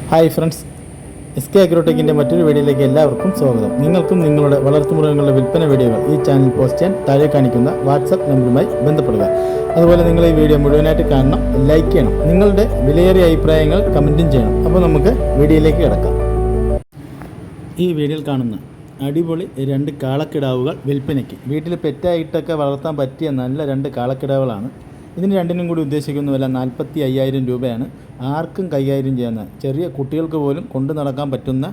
Hi friends, SK അഗ്രോടെക്കിൻ്റെ മറ്റൊരു വീഡിയോയിലേക്ക് എല്ലാവർക്കും സ്വാഗതം. നിങ്ങൾക്കും നിങ്ങളുടെ വളർത്തുമൃഗങ്ങളുടെ വിൽപ്പന വീഡിയോകൾ ഈ ചാനൽ പോസ്റ്റ് ചെയ്യാൻ താഴെ കാണിക്കുന്ന വാട്സപ്പ് നമ്പറുമായി ബന്ധപ്പെടുക. അതുപോലെ നിങ്ങൾ ഈ വീഡിയോ മുഴുവനായിട്ട് കാണണം, ലൈക്ക് ചെയ്യണം, നിങ്ങളുടെ വിലയേറിയ അഭിപ്രായങ്ങൾ കമൻറ്റും ചെയ്യണം. അപ്പോൾ നമുക്ക് വീഡിയോയിലേക്ക് കിടക്കാം. ഈ വീഡിയോയിൽ കാണുന്ന അടിപൊളി 2 കാളക്കിടാവുകൾ വിൽപ്പനയ്ക്ക്. വീട്ടിൽ പെറ്റായിട്ടൊക്കെ വളർത്താൻ പറ്റിയ നല്ല 2 കാളക്കിടാവുകളാണ്. ഇതിന് രണ്ടിനും കൂടി ഉദ്ദേശിക്കുന്ന വില 45,000 രൂപയാണ്. ആർക്കും കൈകാര്യം ചെയ്യുന്ന ചെറിയ കുട്ടികൾക്ക് പോലും കൊണ്ടു നടക്കാൻ പറ്റുന്ന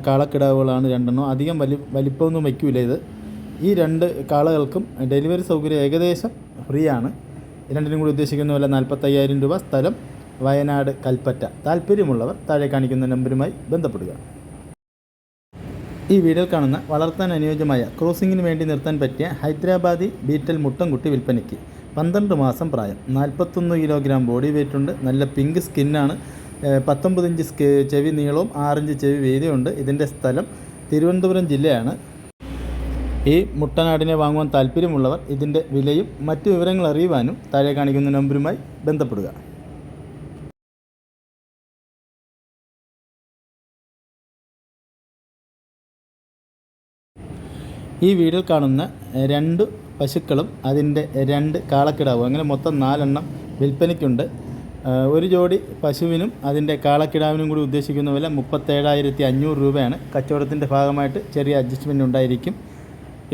കാളക്കിടാവുകളാണ് രണ്ടെണ്ണം. അധികം വലിപ്പമൊന്നും വയ്ക്കില്ല. ഈ 2 കാളകൾക്കും ഡെലിവറി സൗകര്യം ഏകദേശം ഫ്രീ ആണ്. രണ്ടിനും കൂടി ഉദ്ദേശിക്കുന്ന വില 45,000 രൂപ. സ്ഥലം വയനാട് കൽപ്പറ്റ. താല്പര്യമുള്ളവർ താഴെ കാണിക്കുന്ന നമ്പറുമായി ബന്ധപ്പെടുക. ഈ വീഡിയോയിൽ കാണുന്ന വളർത്താൻ അനുയോജ്യമായ ക്രോസിങ്ങിന് വേണ്ടി നിർത്താൻ പറ്റിയ ഹൈദരാബാദി ബീറ്റൽ മുട്ടൻകുട്ടി വിൽപ്പനയ്ക്ക്. 12 മാസം പ്രായം, 41 കിലോഗ്രാം ബോഡി വെയ്റ്റ് ഉണ്ട്. നല്ല പിങ്ക് സ്കിന്നാണ്. 19 ഇഞ്ച് ചെവി നീളവും 6 ഇഞ്ച് ചെവി വീതിയുണ്ട്. ഇതിൻ്റെ സ്ഥലം തിരുവനന്തപുരം ജില്ലയാണ്. ഈ മുട്ടനാടിനെ വാങ്ങുവാൻ താല്പര്യമുള്ളവർ ഇതിൻ്റെ വിലയും മറ്റു വിവരങ്ങൾ അറിയുവാനും താഴെ കാണിക്കുന്ന നമ്പറുമായി ബന്ധപ്പെടുക. ഈ വീഡിയോയിൽ കാണുന്ന 2 പശുക്കളും അതിൻ്റെ 2 കാളക്കിടാവും, അങ്ങനെ മൊത്തം 4 എണ്ണം വിൽപ്പനയ്ക്കുണ്ട്. ഒരു ജോഡി പശുവിനും അതിൻ്റെ കാളക്കിടാവിനും കൂടി ഉദ്ദേശിക്കുന്ന വില 37,500 രൂപയാണ്. കച്ചവടത്തിൻ്റെ ഭാഗമായിട്ട് ചെറിയ അഡ്ജസ്റ്റ്മെൻ്റ് ഉണ്ടായിരിക്കും.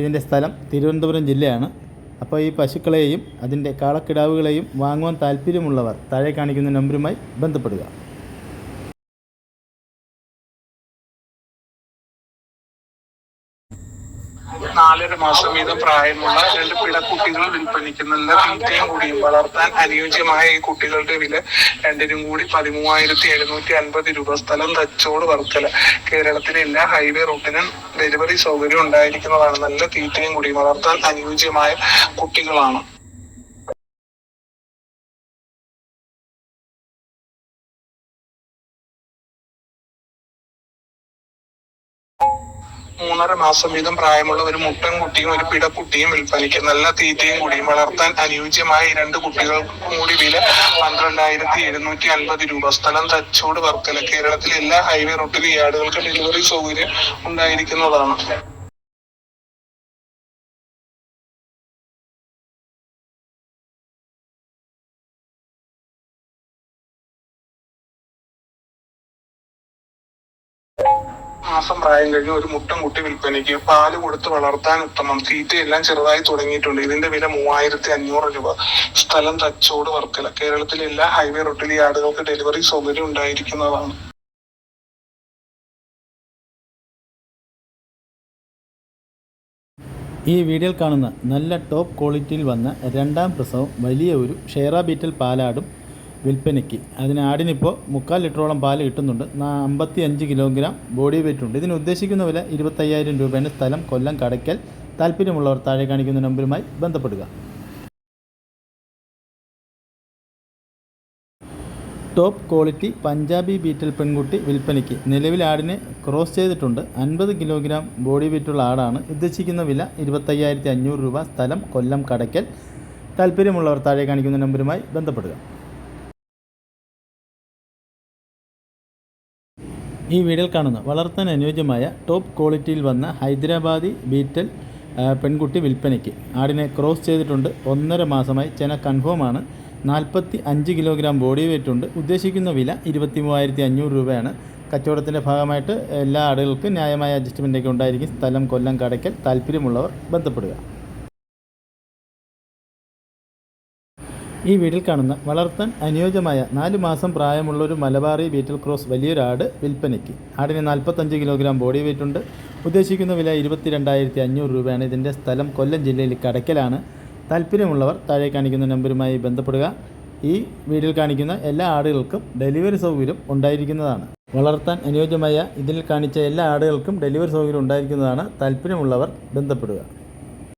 ഇതിൻ്റെ സ്ഥലം തിരുവനന്തപുരം ജില്ലയാണ്. അപ്പോൾ ഈ പശുക്കളെയും അതിൻ്റെ കാളക്കിടാവുകളെയും വാങ്ങുവാൻ താല്പര്യമുള്ളവർ താഴെ കാണിക്കുന്ന നമ്പറുമായി ബന്ധപ്പെടുക. 4.5 മാസം വീതം പ്രായമുള്ള 2 പിടക്കുട്ടികൾ വിൽപ്പനയ്ക്ക്. നല്ല തീറ്റയും കൂടിയും വളർത്താൻ അനുയോജ്യമായ ഈ കുട്ടികളുടെ വില രണ്ടിനും കൂടി 13,750 രൂപ. സ്ഥലം തച്ചോട് വർക്കല. കേരളത്തിലെ എല്ലാ ഹൈവേ റൂട്ടിനും ഡെലിവറി സൗകര്യം ഉണ്ടായിരിക്കുന്നതാണ്. നല്ല തീറ്റയും കൂടിയും വളർത്താൻ അനുയോജ്യമായ കുട്ടികളാണ്. മൂന്നര മാസം വീതം പ്രായമുള്ള ഒരു മുട്ടൻകുട്ടിയും ഒരു പിടക്കുട്ടിയും വിൽപ്പനയ്ക്ക്. നല്ല തീറ്റയും കൂടിയും വളർത്താൻ അനുയോജ്യമായ ഈ 2 കുട്ടികൾക്കും കൂടി വില 12,750 രൂപ. സ്ഥലം തച്ചോട് വർക്കല. കേരളത്തിലെ എല്ലാ ഹൈവേ റൂട്ടിലും ഈ ആടുകൾക്ക് ഡെലിവറി സൗകര്യം ഉണ്ടായിരിക്കുന്നതാണ്. മാസം പ്രായം കഴിഞ്ഞ് ഒരു മുട്ടൻകുട്ടി വിൽപ്പനയ്ക്ക്. പാല് കൊടുത്ത് വളർത്താൻ ഉത്തമം. തീറ്റയെല്ലാം ചെറുതായി തുടങ്ങിയിട്ടുണ്ട്. ഇതിന്റെ വില 3,500 രൂപ. സ്ഥലം തച്ചോട് വർക്കല. കേരളത്തിലെ എല്ലാ ഹൈവേ റൂട്ടിൽ ഈ ആടുകൾക്ക് ഡെലിവറി സൗകര്യം ഉണ്ടായിരിക്കുന്നതാണ്. ഈ വീഡിയോയിൽ കാണുന്ന നല്ല ടോപ്പ് ക്വാളിറ്റിയിൽ വന്ന 2ാം പ്രസവം വലിയ ഒരു ഷെയറ ബീറ്റൽ പാലാടും വിൽപ്പനയ്ക്ക്. ആടിനിപ്പോൾ 3/4 ലിറ്ററോളം പാല് കിട്ടുന്നുണ്ട്. 55 കിലോഗ്രാം ബോഡി വെയ്റ്റ് ഉണ്ട്. ഇതിന് ഉദ്ദേശിക്കുന്ന വില 25,000 രൂപയാണ്. സ്ഥലം കൊല്ലം കടയ്ക്കൽ. താല്പര്യമുള്ളവർ താഴെ കാണിക്കുന്ന നമ്പറുമായി ബന്ധപ്പെടുക. ടോപ്പ് ക്വാളിറ്റി പഞ്ചാബി ബീറ്റൽ പെൺകുട്ടി വിൽപ്പനയ്ക്ക്. നിലവിൽ ആടിനെ ക്രോസ് ചെയ്തിട്ടുണ്ട്. 50 കിലോഗ്രാം ബോഡി വെയ്റ്റുള്ള ആടാണ്. ഉദ്ദേശിക്കുന്ന വില 25,500 രൂപ. സ്ഥലം കൊല്ലം കടയ്ക്കൽ. താല്പര്യമുള്ളവർ താഴെ കാണിക്കുന്ന നമ്പറുമായി ബന്ധപ്പെടുക. ഈ വീഡിയോയിൽ കാണുന്ന വളർത്താൻ അനുയോജ്യമായ ടോപ്പ് ക്വാളിറ്റിയിൽ വന്ന ഹൈദരാബാദി ബീറ്റൽ പെൺകുട്ടി വിൽപ്പനയ്ക്ക്. ആടിനെ ക്രോസ് ചെയ്തിട്ടുണ്ട്. 1.5 മാസമായി. ചെന കൺഫേമാണ്. 45 കിലോഗ്രാം ബോഡി വെയ്റ്റ് ഉണ്ട്. ഉദ്ദേശിക്കുന്ന വില 23,500 രൂപയാണ്. കച്ചവടത്തിൻ്റെ ഭാഗമായിട്ട് എല്ലാ ആടുകൾക്കും ന്യായമായ അഡ്ജസ്റ്റ്മെൻ്റൊക്കെ ഉണ്ടായിരിക്കും. സ്ഥലം കൊല്ലം കടയ്ക്കൽ. താല്പര്യമുള്ളവർ ബന്ധപ്പെടുക. ഈ വീഡിയോയിൽ കാണുന്ന വളർത്താൻ അനുയോജ്യമായ 4 മാസം പ്രായമുള്ള ഒരു മലബാറി ബീറ്റൽ ക്രോസ് വലിയൊരാട് വിൽപ്പനയ്ക്ക്. ആടിന് 45 കിലോഗ്രാം ബോഡി വെയ്റ്റ് ഉണ്ട്. ഉദ്ദേശിക്കുന്ന വില 22,500 രൂപയാണ്. ഇതിൻ്റെ സ്ഥലം കൊല്ലം ജില്ലയിൽ കടയ്ക്കലാണ്. താല്പര്യമുള്ളവർ താഴെ കാണിക്കുന്ന നമ്പറുമായി ബന്ധപ്പെടുക. ഈ വീഡിയോയിൽ കാണിക്കുന്ന എല്ലാ ആടുകൾക്കും ഡെലിവറി സൗകര്യം ഉണ്ടായിരിക്കുന്നതാണ്. വളർത്താൻ അനുയോജ്യമായ ഇതിൽ കാണിച്ച എല്ലാ ആടുകൾക്കും ഡെലിവറി സൗകര്യം ഉണ്ടായിരിക്കുന്നതാണ്. താല്പര്യമുള്ളവർ ബന്ധപ്പെടുക.